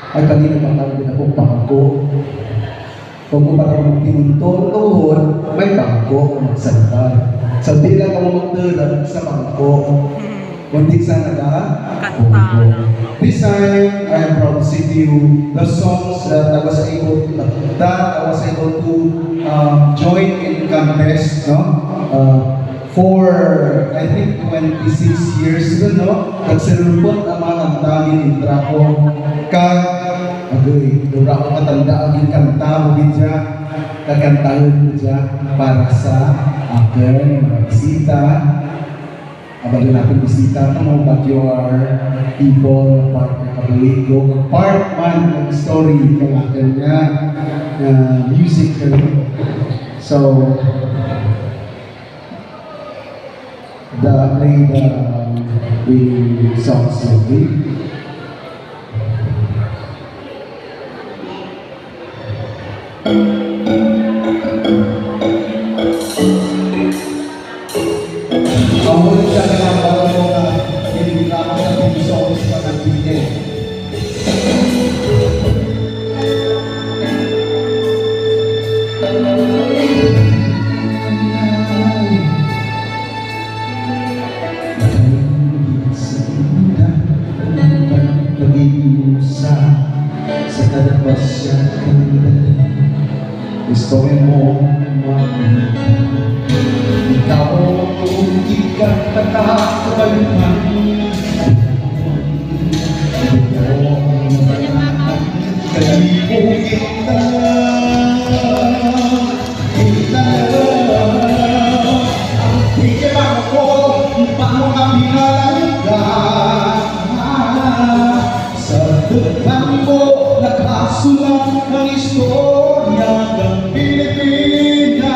ay kanina matawag din ako bangko. Kung mo para magpinutol tuhod, may bangko na magsalita. So, di lang ako magdala sa bangko. Kundi sa Kanta. This time, I am proud to sing to you the songs that I was able to join in contest, no? For I think 26 years ago, no? Nagsirumpot ang mga kantahin ng Draco. Dura ko matanda ang kanta mo dyan. Kakantahin mo dyan para sa akin, mga bisita. Abang natin bisita mo, but you are people, part ng kabuligo, part man ng story ng akin nga music. So, play the songs of the ang ulit siya na bago mo na hinihila ko sa TV songs pa ng TV. Sa talabas siya gusto mo makita. Ikaw ang ikat na kakabalikan. Ikaw ang nabalakan. Kalibo kita. Kita ang pikiran ko. Paano ka pinalanggan? Sa depan mo nakasulat ng istorya ng Pilipinas.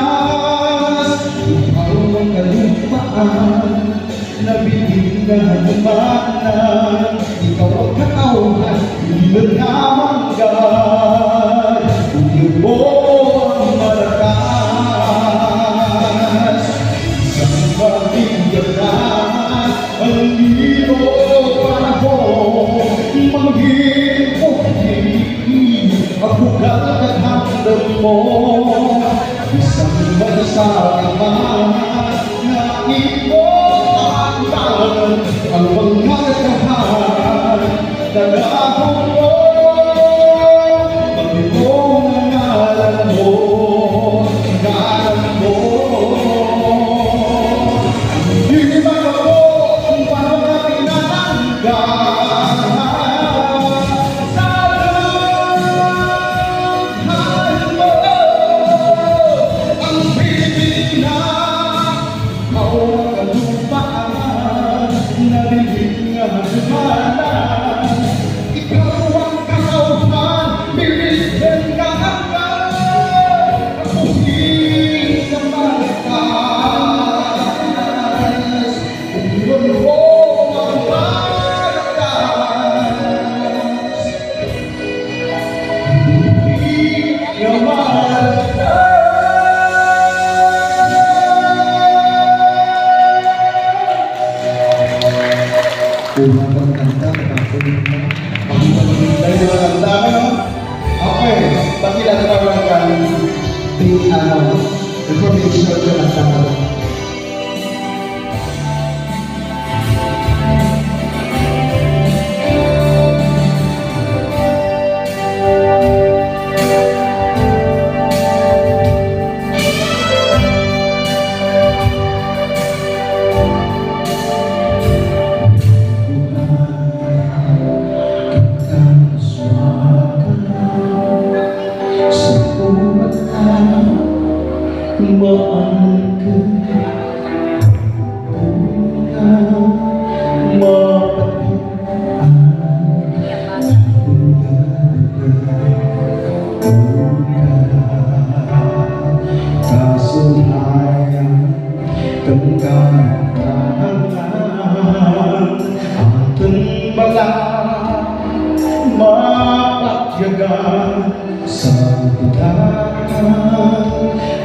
Ikaw ang kalupaan na binigyan ng manan. Ikaw ang katauhan, ilan na manggan. Ulo mo ang malakas. Sa pagigyanan, ang lino panahon. Manghihintay, magbugal at hamdam mo. Isang bansa naman na ipagpapaan ang mga kahan na lahong mo. Magibong ngalan mo, ngalan mo. Hindi ba ako kung paano na pinananggan? Unang kanta, okay, pag ilan ka information ko ng kanta.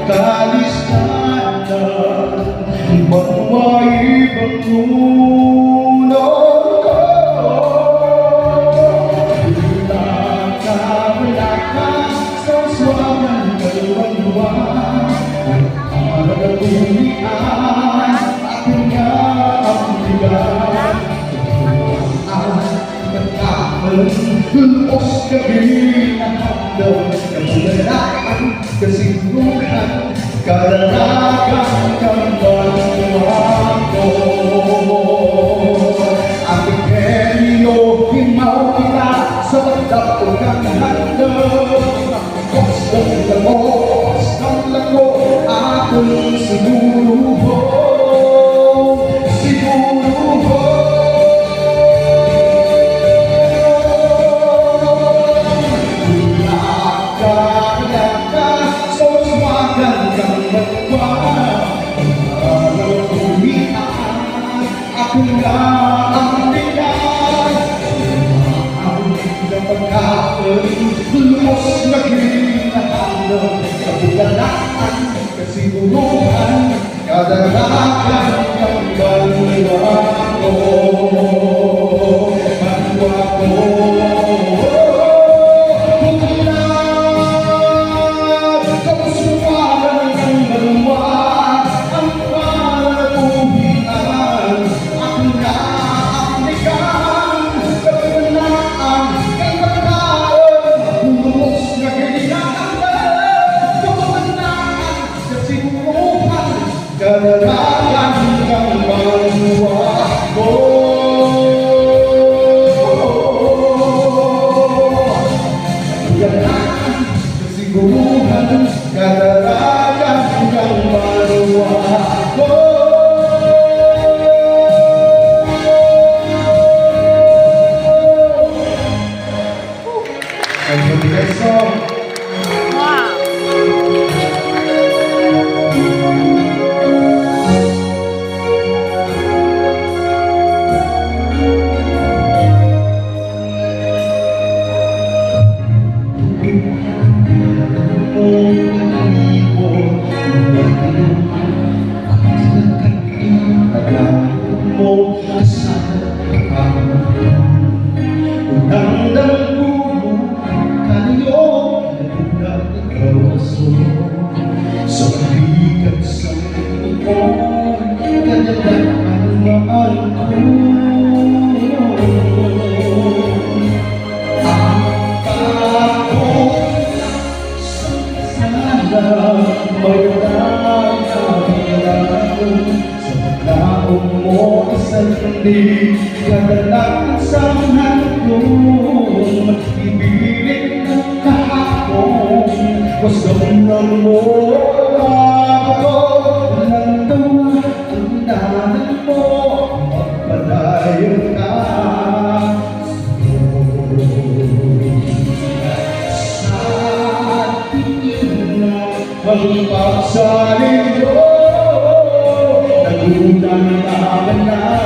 Sa kaliskatan, magwaibang tulong ko. lubos gabi na handog kabulaan, kasinuhan, kadalagang kambaluan ko. Ating kenyo, himaw kita sa pagdapog ng handog. Kosong lango, kosong lango, akong siguro. Lumos na ginahalo, kabugalaan, kasiguruhan, kadalagan ng banwa ko, banwa ko. Kulab, kapusuan ng banwa, ang panapuhian, ang naapnikan, kabugalaan, kay pagkaan, lumos na ginahalo, kabugalaan, kasiguruhan, kadalagan ng banwa ko. Kadalagan, kasiguruhan, kadalagan ng banwa ko. Thank you, guys. Kadalagan sa handong ibilig ng kahapon, wasdom mo ako, nandawa ang nanan mo, magpadayo ka sa tingin na ang pagsalin mo, nagunan naman na